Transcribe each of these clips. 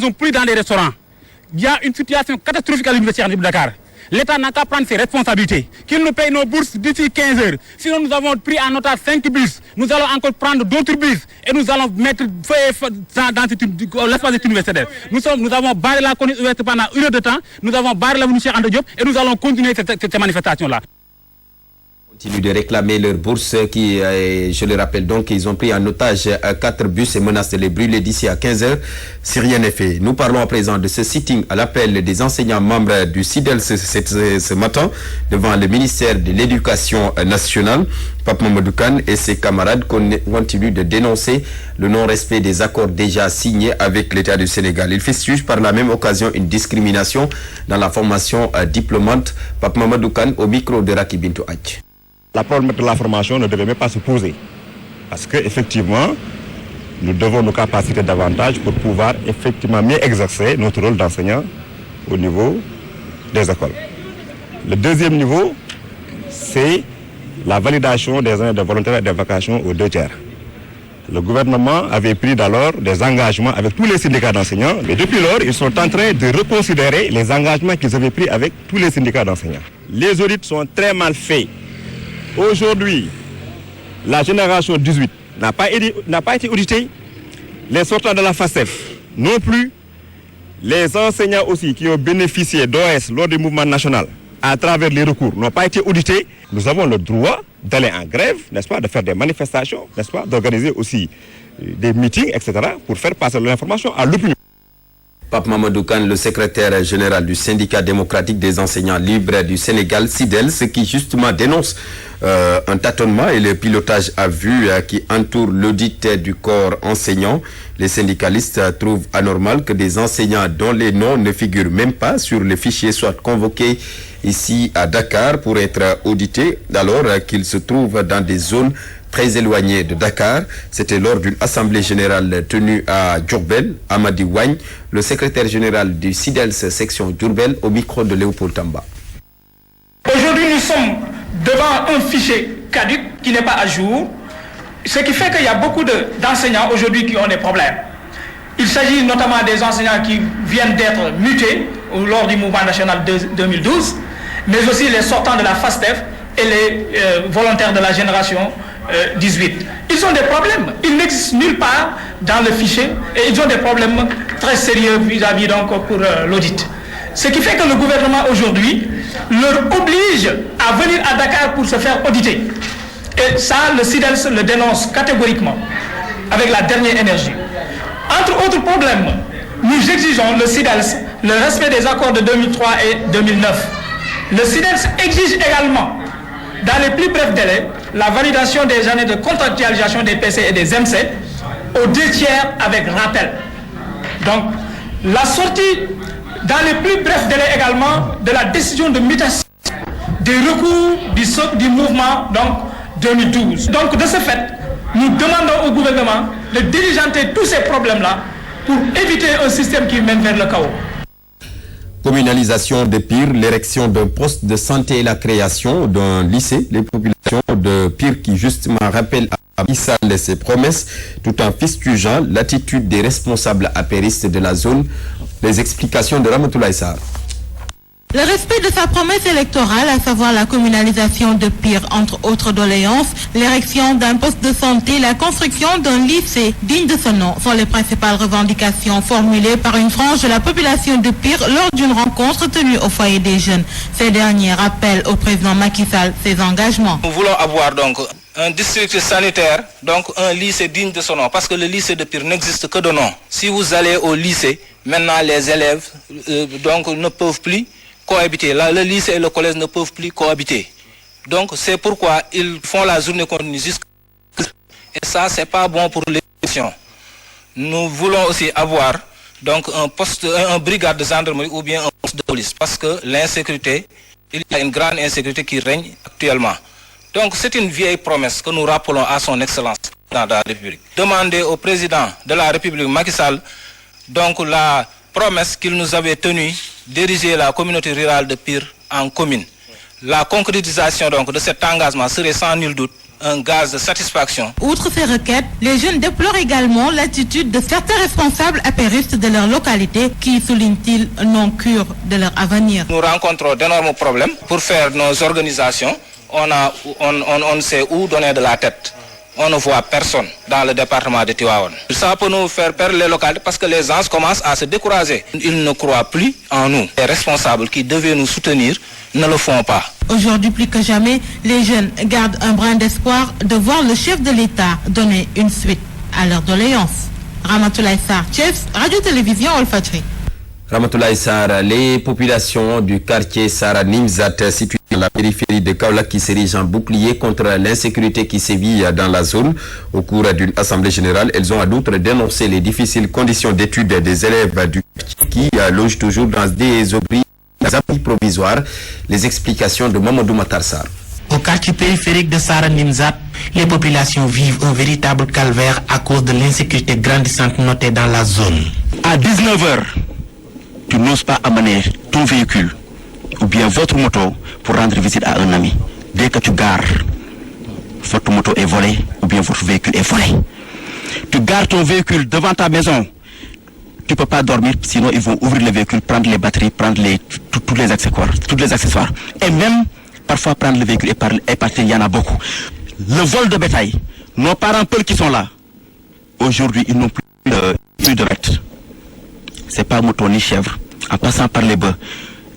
Ils sont plus dans les restaurants. Il y a une situation catastrophique à l'Université de Dakar. L'État n'a qu'à prendre ses responsabilités, qu'il nous paye nos bourses d'ici 15 heures. Sinon, nous avons pris en otage 5 bus. Nous allons encore prendre d'autres bus et nous allons mettre dans l'espace universitaire. Nous avons barré la conduite ouverte pendant 1 heure de temps. Nous avons barré l'avenue Cheikh Anta Diop et nous allons continuer cette manifestation-là. Continuent de réclamer leur bourse qui, je le rappelle donc, ils ont pris en otage 4 bus et menacent de les brûler d'ici à 15 heures si rien n'est fait. Nous parlons à présent de ce sitting à l'appel des enseignants membres du SIDEL ce matin devant le ministère de l'Éducation nationale. Pape Mamadou Kane et ses camarades continuent de dénoncer le non-respect des accords déjà signés avec l'État du Sénégal. Ils fustigent par la même occasion une discrimination dans la formation diplômante. Pape Mamadou Kane au micro de Raki Bintou Hadj. La problème de la formation ne devait même pas se poser. Parce qu'effectivement, nous devons nous capaciter davantage pour pouvoir effectivement mieux exercer notre rôle d'enseignant au niveau des écoles. Le deuxième niveau, c'est la validation des années de volontaires et de vacations aux 2 tiers. Le gouvernement avait pris d'alors des engagements avec tous les syndicats d'enseignants, mais depuis lors, ils sont en train de reconsidérer les engagements qu'ils avaient pris avec tous les syndicats d'enseignants. Les audits sont très mal faits. Aujourd'hui, la génération 18 n'a pas été auditée. Les sortants de la FASTEF non plus. Les enseignants aussi qui ont bénéficié d'OS lors du mouvement national à travers les recours n'ont pas été audités. Nous avons le droit d'aller en grève, n'est-ce pas, de faire des manifestations, n'est-ce pas, d'organiser aussi des meetings, etc., pour faire passer l'information à l'opinion. Pape Mamadou Kane, le secrétaire général du syndicat démocratique des enseignants libres du Sénégal, SIDEL, ce qui justement dénonce un tâtonnement et le pilotage à vue qui entoure l'audit du corps enseignant. Les syndicalistes trouvent anormal que des enseignants dont les noms ne figurent même pas sur le fichier soient convoqués ici à Dakar pour être audités alors qu'ils se trouvent dans des zones très éloigné de Dakar. C'était lors d'une assemblée générale tenue à Diourbel. Amadi Wagne, le secrétaire général du SIDEL section Diourbel, au micro de Léopold Tamba. Aujourd'hui, nous sommes devant un fichier caduc qui n'est pas à jour, ce qui fait qu'il y a beaucoup d'enseignants aujourd'hui qui ont des problèmes. Il s'agit notamment des enseignants qui viennent d'être mutés lors du mouvement national 2012, mais aussi les sortants de la FASTEF et les volontaires de la génération 18. Ils ont des problèmes. Ils n'existent nulle part dans le fichier et ils ont des problèmes très sérieux vis-à-vis donc pour l'audit. Ce qui fait que le gouvernement aujourd'hui leur oblige à venir à Dakar pour se faire auditer. Et ça, le SIDEL le dénonce catégoriquement avec la dernière énergie. Entre autres problèmes, nous exigeons, le SIDEL, le respect des accords de 2003 et 2009. Le SIDEL exige également, dans les plus brefs délais, la validation des années de contractualisation des PC et des MC aux 2 tiers avec rappel. Donc, la sortie, dans les plus brefs délais également, de la décision de mutation des recours du mouvement donc, 2012. Donc, de ce fait, nous demandons au gouvernement de diligenter tous ces problèmes-là pour éviter un système qui mène vers le chaos. Communalisation de Pire, l'érection d'un poste de santé et la création d'un lycée. Les populations de Pire qui justement rappellent à Issa ses promesses tout en fustigeant l'attitude des responsables apéristes de la zone. Les explications de Ramatoulaye Sarr. Le respect de sa promesse électorale, à savoir la communalisation de Pire, entre autres doléances, l'érection d'un poste de santé, la construction d'un lycée digne de ce nom, sont les principales revendications formulées par une frange de la population de Pire lors d'une rencontre tenue au foyer des jeunes. Ces derniers rappellent au président Macky Sall ses engagements. Nous voulons avoir donc un district sanitaire, donc un lycée digne de son nom, parce que le lycée de Pire n'existe que de nom. Si vous allez au lycée, maintenant les élèves donc ne peuvent plus cohabiter. Là, le lycée et le collège ne peuvent plus cohabiter. Donc, c'est pourquoi ils font la journée continue jusqu'à... Et ça, c'est pas bon pour l'éducation. Nous voulons aussi avoir donc un brigade de gendarmerie ou bien un poste de police, parce que l'insécurité, il y a une grande insécurité qui règne actuellement. Donc, c'est une vieille promesse que nous rappelons à son excellence dans la République. Demander au président de la République, Macky Sall, donc la promesse qu'il nous avait tenue d'ériger la communauté rurale de Pire en commune. La concrétisation donc de cet engagement serait sans nul doute un gaz de satisfaction. Outre ces requêtes, les jeunes déplorent également l'attitude de certains responsables apéristes de leur localité qui, soulignent-ils, n'ont cure de leur avenir. Nous rencontrons d'énormes problèmes. Pour faire nos organisations, on ne sait où donner de la tête. On ne voit personne dans le département de Tivaouane. Ça peut nous faire perdre les localités parce que les gens commencent à se décourager. Ils ne croient plus en nous. Les responsables qui devaient nous soutenir ne le font pas. Aujourd'hui, plus que jamais, les jeunes gardent un brin d'espoir de voir le chef de l'État donner une suite à leurs doléances. Ramatoulaye Sarr, chef Radio-Télévision Walfadjri. Ramatoulaye Sarr, les populations du quartier Sara Nimzat situé dans la périphérie de Kaolack qui s'érigent en bouclier contre l'insécurité qui sévit dans la zone. Au cours d'une assemblée générale, elles ont à d'autres dénoncé les difficiles conditions d'études des élèves du quartier qui logent toujours dans des abris provisoires. Les explications de Mamadou Matar Sarr. Au quartier périphérique de Sara Nimzat, les populations vivent un véritable calvaire à cause de l'insécurité grandissante notée dans la zone. À 19h, tu n'oses pas amener ton véhicule ou bien votre moto pour rendre visite à un ami. Dès que tu gares, votre moto est volée ou bien votre véhicule est volé. Tu gares ton véhicule devant ta maison. Tu ne peux pas dormir, sinon ils vont ouvrir le véhicule, prendre les batteries, prendre tous les accessoires. Et même parfois prendre le véhicule et partir, il y en a beaucoup. Le vol de bétail, nos parents peuls qui sont là, aujourd'hui ils n'ont plus de bêtes. C'est pas mouton ni chèvre, en passant par les bœufs.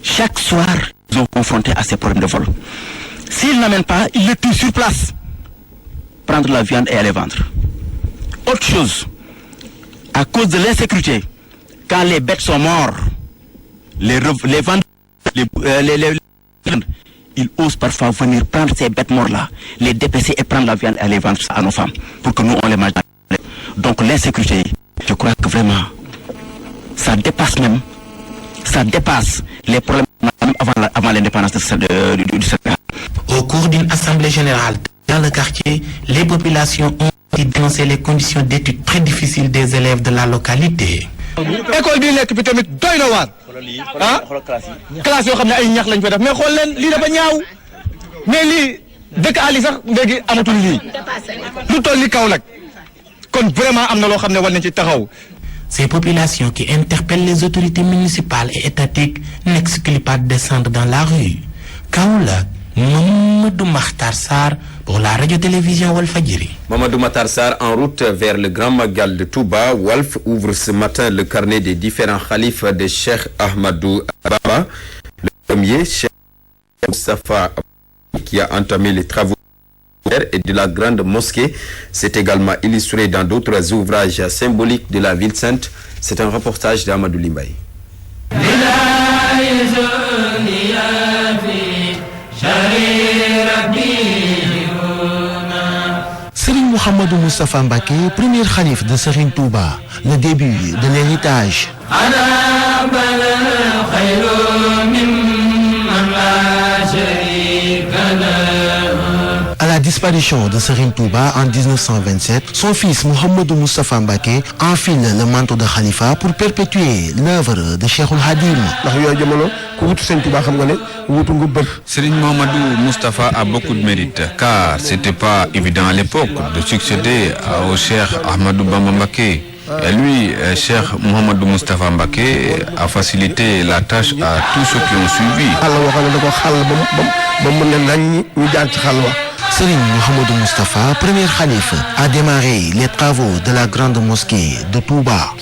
Chaque soir, ils sont confrontés à ces problèmes de vol. S'ils n'amènent pas, ils les tuent sur place. Prendre la viande et aller vendre. Autre chose, à cause de l'insécurité, quand les bêtes sont mortes, les vendeurs, ils osent parfois venir prendre ces bêtes mortes-là, les dépecer et prendre la viande et aller vendre ça à nos femmes, pour que nous on les mange. Donc l'insécurité, je crois que vraiment, ça dépasse les problèmes avant l'indépendance du Sénégal. Au cours d'une assemblée générale dans le quartier, les populations ont dénoncé les conditions d'études très difficiles des élèves de la localité. école bi nekk bi tamit doy na waar classe yoo xam ne ay ñax lañ fa def mais xool leen lii dafa ñaaw mais lii dëkk àll sax léegi amatul lii lu toll ni Kaolack kon vraiment am na loo xam ne war nañ ci taxaw. Ces populations qui interpellent les autorités municipales et étatiques n'excluent pas de descendre dans la rue. Kaolack, Mamadou Makhtar Sarr pour la radio-télévision Walfadjri. Mamadou Matar Sarr en route vers le Grand Magal de Touba. Walf ouvre ce matin le carnet des différents khalifes de Cheikh Ahmadou Bamba. Le premier, Cheikh Moustapha, qui a entamé les travaux et de la grande mosquée, s'est également illustré dans d'autres ouvrages symboliques de la ville sainte. C'est un reportage d'Amadou Limbaye. Serigne Mouhamadou Moustapha Mbacké, premier khalife de Serigne Touba, le début de l'héritage. À la disparition de Serigne Touba en 1927, son fils Mouhamadou Moustapha Mbacké enfile le manteau de khalifa pour perpétuer l'œuvre de Cheikhoul Khadim. Serigne Mouhamadou Moustapha a beaucoup de mérite car c'était pas évident à l'époque de succéder au Cheikh Ahmadou Bamba Mbacké. Et lui, Cheikh Mouhamadou Moustapha Mbacké a facilité la tâche à tous ceux qui ont suivi. Serigne Mouhamadou Moustapha, premier khalife, a démarré les travaux de la grande mosquée de Touba.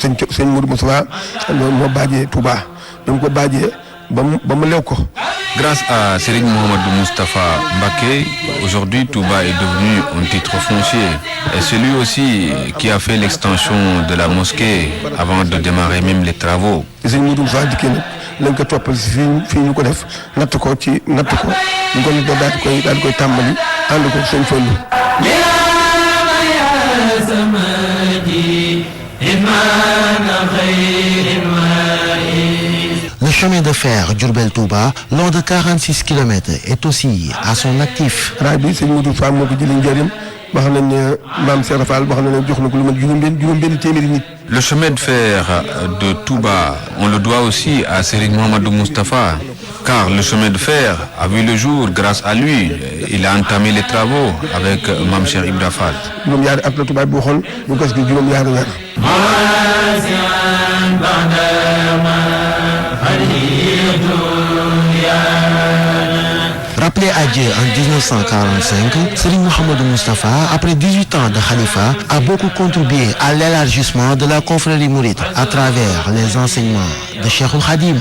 Grâce à Serigne Mouhamadou Moustapha Mbacké, aujourd'hui Touba est devenu un titre foncier. Et c'est lui aussi qui a fait l'extension de la mosquée avant de démarrer même les travaux. Le chemin de fer Diourbel-Touba, long de 46 km, est aussi à son actif. Le chemin de fer de Touba, on le doit aussi à Serigne Mouhamadou Moustapha. car le chemin de fer a vu le jour grâce à lui. Il a entamé les travaux avec Mame Cheikh Ibra Fall. juróom-ñaari at la tubaab bi waxoon ñu gas gi juróom-ñaari weer. Rappelé à Dieu en 1945, Serigne Mouhamadou Moustapha, après 18 ans de khalifa, a beaucoup contribué à l'élargissement de la confrérie mouride à travers les enseignements de Cheikhoul Khadim.